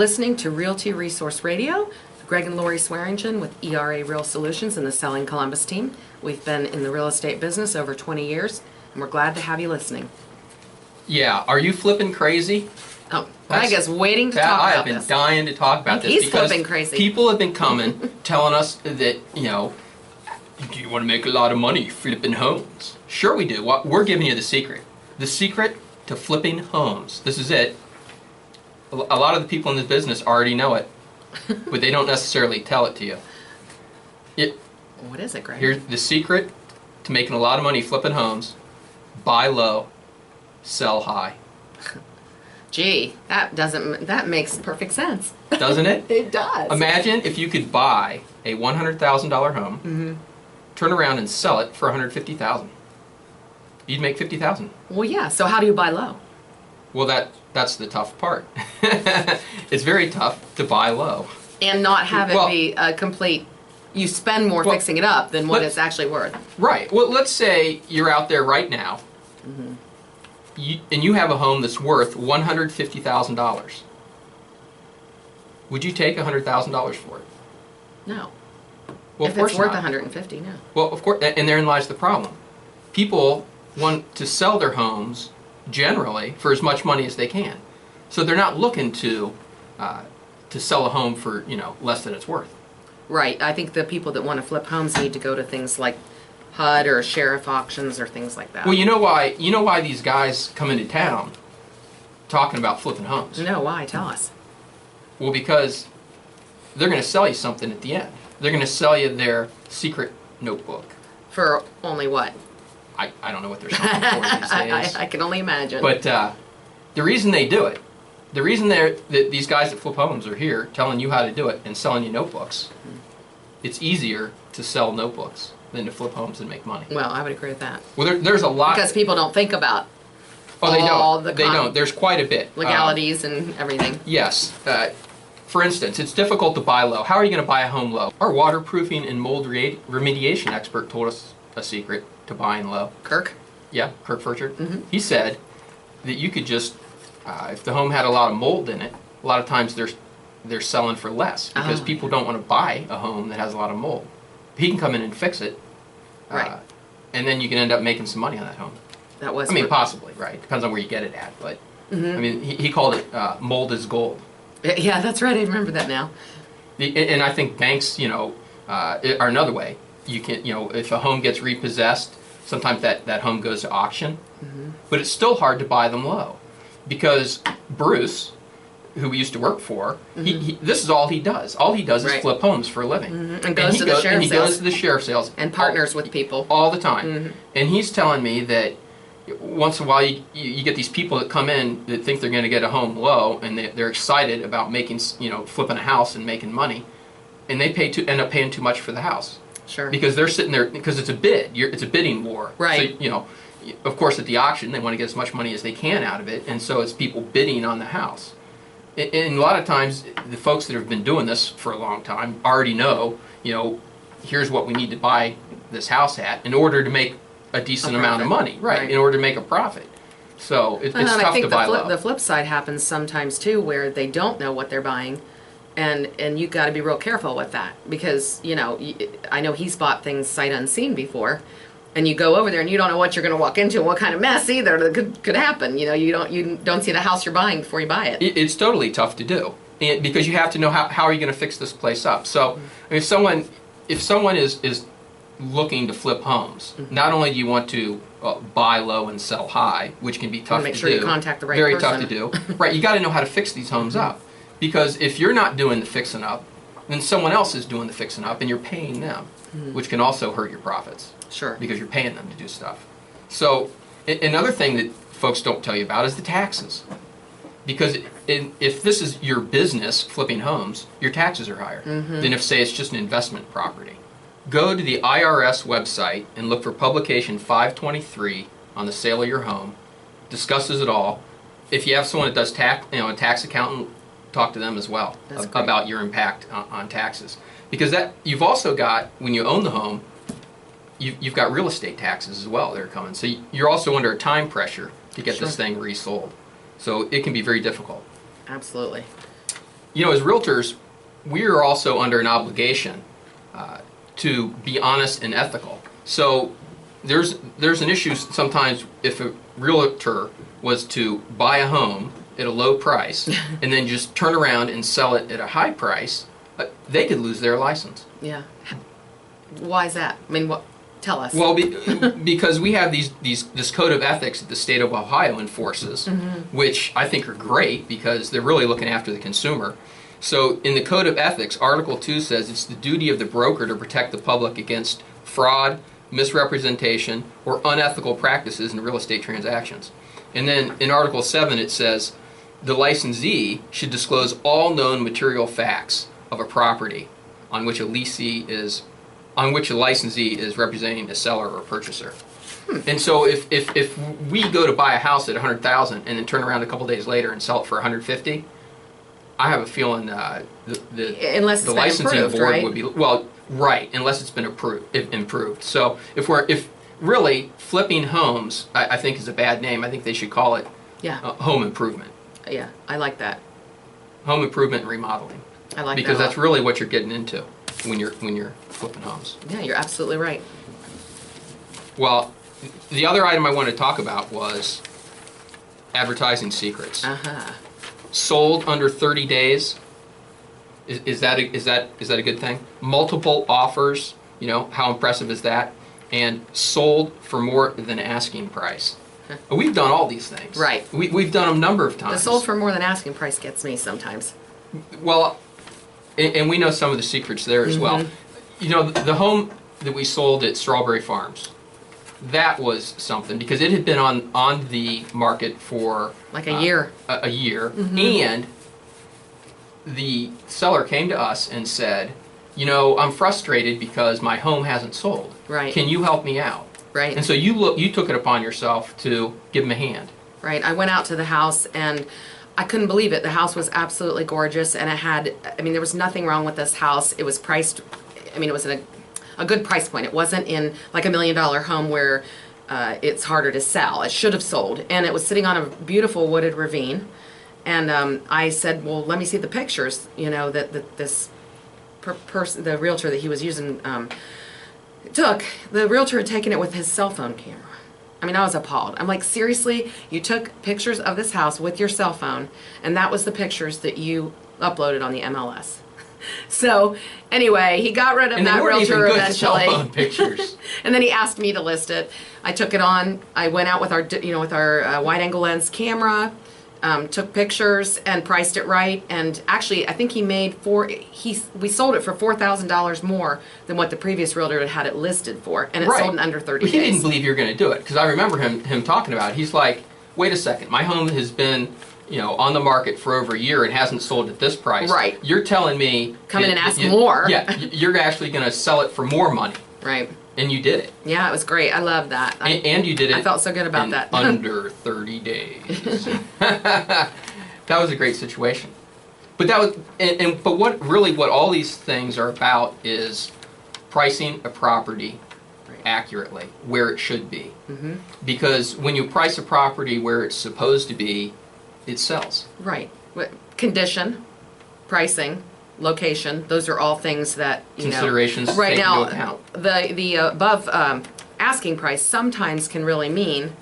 listening to Realty Resource Radio. Greg and Lori Swearingen with ERA Real Solutions and the Selling Columbus team. We've been in the real estate business over 20 years, and we're glad to have you listening. Yeah, are you flipping crazy? Oh, Greg is waiting to talk about this. I have been dying to talk about this because because flipping crazy. People have been coming telling us that, you know, do you want to make a lot of money flipping homes? Sure we do. We're giving you the secret. The secret to flipping homes. This is it. A lot of the people in this business already know it, but they don't necessarily tell it to you. What is it, Greg? Here's the secret to making a lot of money flipping homes. Buy low, sell high. Gee, that makes perfect sense. Doesn't it? It does. Imagine if you could buy a $100,000 home, turn around and sell it for $150,000. You'd make $50,000. Well, yeah. So how do you buy low? Well, that's the tough part. It's very tough to buy low. And not have it be a complete, you spend more fixing it up than what it's actually worth. Right. Well, let's say you're out there right now, and you have a home that's worth $150,000. Would you take $100,000 for it? No. Well, if it's worth $150, no. Well, of course, and therein lies the problem. People want to sell their homes generally for as much money as they can, so they're not looking to sell a home for less than it's worth. Right. I think the people that want to flip homes need to go to things like HUD or sheriff auctions or things like that. Well, you know why these guys come into town talking about flipping homes? No, why? Tell us. Well, because they're going to sell you something at the end. They're going to sell you their secret notebook. For only what? I don't know what they're selling for these days. I can only imagine. But the reason they do it, the reason that these guys that flip homes are here telling you how to do it and selling you notebooks, it's easier to sell notebooks than to flip homes and make money. Well, I would agree with that. Well, there's a lot. Because people don't think about they don't. There's quite a bit. Legalities and everything. Yes. For instance, it's difficult to buy low. How are you going to buy a home low? Our waterproofing and mold remediation expert told us a secret to buying low. Kirk? Yeah, Kirk Furchard. He said that you could just, if the home had a lot of mold in it, a lot of times they're selling for less because people don't want to buy a home that has a lot of mold. He can come in and fix it, right? And then you can end up making some money on that home. That was. I mean, possibly, right? Depends on where you get it at, but I mean, he called it mold is gold. Yeah, that's right. I remember that now. And I think banks, are another way. You can, if a home gets repossessed, sometimes that home goes to auction, but it's still hard to buy them low because Bruce, who we used to work for, this is all he does. All he does is flip homes for a living. And goes to the sheriff sales. He goes to the sheriff sales. And partners with people. All the time. And he's telling me that once in a while you get these people that come in that think they're going to get a home low and they're excited about making, flipping a house and making money, and they end up paying too much for the house. Sure. Because they're sitting there, because it's a bid. It's a bidding war. Right. So, of course at the auction they want to get as much money as they can out of it, and so it's people bidding on the house. And a lot of times the folks that have been doing this for a long time already know, here's what we need to buy this house at in order to make a decent amount of money. Right. In order to make a profit. So it's tough to buy low. The flip side happens sometimes too, where they don't know what they're buying. And you got to be real careful with that because, I know he's bought things sight unseen before, and you go over there and you don't know what you're going to walk into and what kind of mess either that could happen. You don't see the house you're buying before you buy it. It's totally tough to do because you have to know how are you going to fix this place up. So if someone is looking to flip homes, not only do you want to buy low and sell high, which can be tough to do. Make sure you contact the right very person. Tough to do. Right, you got to know how to fix these homes up. Because if you're not doing the fixing up, then someone else is doing the fixing up and you're paying them, which can also hurt your profits. Sure. Because you're paying them to do stuff. So another thing that folks don't tell you about is the taxes. Because if this is your business, flipping homes, your taxes are higher than if, say, it's just an investment property. Go to the IRS website and look for publication 523 on the sale of your home. Discusses it all. If you have someone that does a tax accountant, talk to them as well about your impact on taxes. Because you've also got, when you own the home, you've got real estate taxes as well that are coming. So you're also under a time pressure to get this thing resold. So it can be very difficult. Absolutely. as realtors, we are also under an obligation to be honest and ethical. So there's an issue sometimes if a realtor was to buy a home at a low price and then just turn around and sell it at a high price, they could lose their license. Yeah. Why is that? I mean, what? Tell us. Well, because we have this code of ethics that the state of Ohio enforces, which I think are great because they're really looking after the consumer. So in the code of ethics, Article 2 says it's the duty of the broker to protect the public against fraud, misrepresentation, or unethical practices in real estate transactions. And then in Article 7 it says the licensee should disclose all known material facts of a property on which a licensee is representing a seller or purchaser. And so if we go to buy a house at $100,000 and then turn around a couple days later and sell it for $150,000, I have a feeling Unless the it's licensing been approved, board right? would be right, unless it's been improved. So if really flipping homes, I think is a bad name. I think they should call it home improvement. Yeah, I like that. Home improvement and remodeling. I like that because a lot. that's really what you're getting into when you're flipping homes. Yeah, you're absolutely right. Well, the other item I wanted to talk about was advertising secrets. Sold under 30 days. Is that a good thing? Multiple offers. How impressive is that? And sold for more than asking price. We've done all these things. Right. We've done them a number of The times. sold for more than asking price gets me sometimes. Well, and we know some of the secrets there as well. The home that we sold at Strawberry Farms, that was something because it had been on the market for like a year. A year, and the seller came to us and said, I'm frustrated because my home hasn't sold. Right. Can you help me out? Right. And so you took it upon yourself to give him a hand. Right. I went out to the house and I couldn't believe it. The house was absolutely gorgeous and there was nothing wrong with this house. It was priced, it was at a good price point. It wasn't in like $1 million home where it's harder to sell. It should have sold. And it was sitting on a beautiful wooded ravine. And I said, well, let me see the pictures, that this person, the realtor that he was using, took. The realtor had taken it with his cell phone camera. I was appalled. I'm like, seriously? You took pictures of this house with your cell phone, and that was the pictures that you uploaded on the MLS. So, anyway, he got rid of that realtor eventually. Cell phone pictures. And then he asked me to list it. I took it on. I went out with our wide-angle lens camera, took pictures and priced it right. And actually, I think he made we sold it for $4,000 more than what the previous realtor had it listed for, and it sold in under 30 days. He didn't believe you were going to do it because I remember him talking about it. He's like, wait a second, my home has been on the market for over a year and hasn't sold at this price. Right. You're telling me come in and ask more. Yeah, you're actually going to sell it for more money. Right. And you did it. Yeah, it was great. I love that. And you did it. I felt so good about that. Under 30 days. That was a great situation. But that was, but what all these things are about is pricing a property accurately where it should be. Because when you price a property where it's supposed to be, it sells. Right. Condition, pricing, location, those are all things that considerations right take now into account. the above asking price sometimes can really mean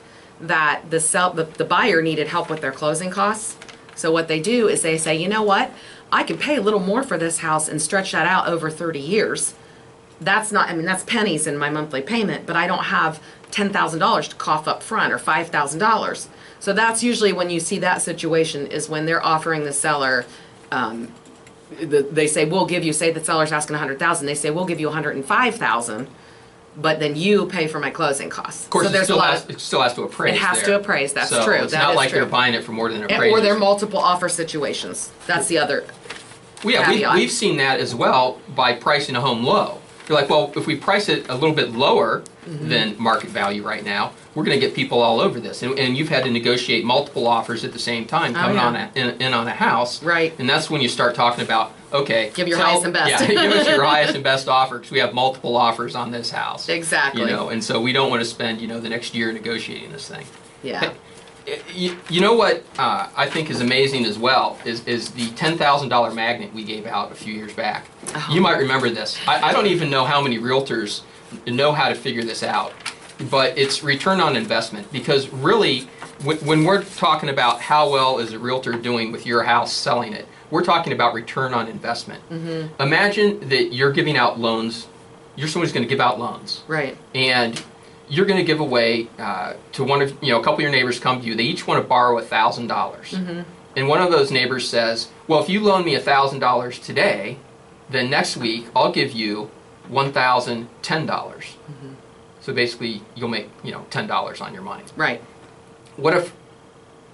that the buyer needed help with their closing costs. So what they do is they say, you know what, I can pay a little more for this house and stretch that out over 30 years. That's not, that's pennies in my monthly payment, but I don't have $10,000 to cough up front or $5,000. So that's usually when you see that situation is when they're offering the seller, they say, we'll give you, say the seller's asking $100,000, they say, we'll give you $105,000, but then you pay for my closing costs. Of course, so there's it still has to appraise. It has to appraise, that's so true. It's that not is like true. they're buying it for more than appraised. Or they're multiple offer situations. That's the other caveat. We've seen that as well by pricing a home low. You're like, well, if we price it a little bit lower than market value right now, we're going to get people all over this. And you've had to negotiate multiple offers at the same time coming on a house. Right. And that's when you start talking about, okay. Give your highest and best. Yeah, give us your highest and best offer because we have multiple offers on this house. Exactly. And so we don't want to spend, the next year negotiating this thing. Yeah. You know what I think is amazing as well is the $10,000 magnet we gave out a few years back. Oh. You might remember this. I don't even know how many realtors know how to figure this out, but it's return on investment, because really when we're talking about how well is a realtor doing with your house selling it, we're talking about return on investment. Mm-hmm. Imagine that you're giving out loans. You're someone who's going to give out loans. Right. And you're going to give away to one of, a couple of your neighbors come to you. They each want to borrow $1,000. Mm-hmm. And one of those neighbors says, well, if you loan me $1,000 today, then next week I'll give you $1,010. Mm-hmm. So basically you'll make, $10 on your money. Right. What if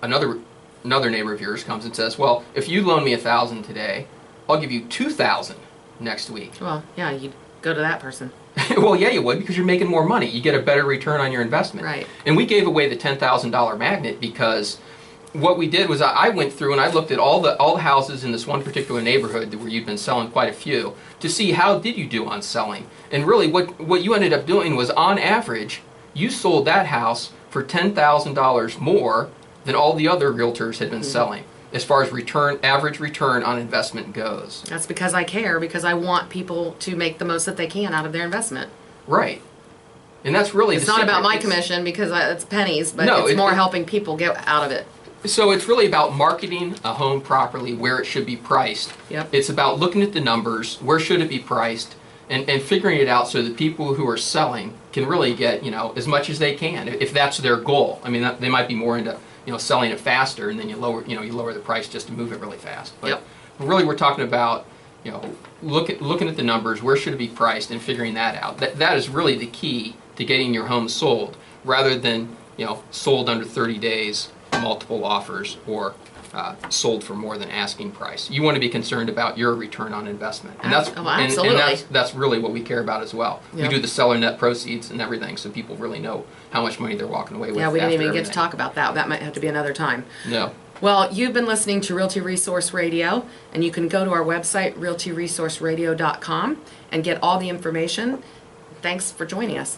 another neighbor of yours comes and says, well, if you loan me $1,000 today, I'll give you $2,000 next week. Well, yeah, you'd go to that person. Well, yeah, you would, because you're making more money. You get a better return on your investment. Right. And we gave away the $10,000 magnet because what we did was I went through and I looked at all the houses in this one particular neighborhood where you'd been selling quite a few to see how did you do on selling. And really what you ended up doing was, on average, you sold that house for $10,000 more than all the other realtors had been selling, as far as average return on investment goes. That's because I care, because I want people to make the most that they can out of their investment. Right. And that's really it's not about my commission, because it's pennies, but no, it's more helping people get out of it. So it's really about marketing a home properly, where it should be priced. Yep. It's about looking at the numbers, where should it be priced, and figuring it out so that people who are selling can really get, as much as they can, if that's their goal. I mean, they might be more into, selling it faster, and then you lower the price just to move it really fast. But yep. really we're talking about, looking at the numbers, where should it be priced, and figuring that out. That is really the key to getting your home sold, rather than, sold under 30 days, multiple offers, or sold for more than asking price. You want to be concerned about your return on investment, and absolutely. and that's really what we care about as well. Yep. We do the seller net proceeds and everything, so people really know how much money they're walking away with. Yeah, we didn't even after get to talk about that. That might have to be another time. No. Well, you've been listening to Realty Resource Radio, and you can go to our website, realtyresourceradio.com, and get all the information. Thanks for joining us.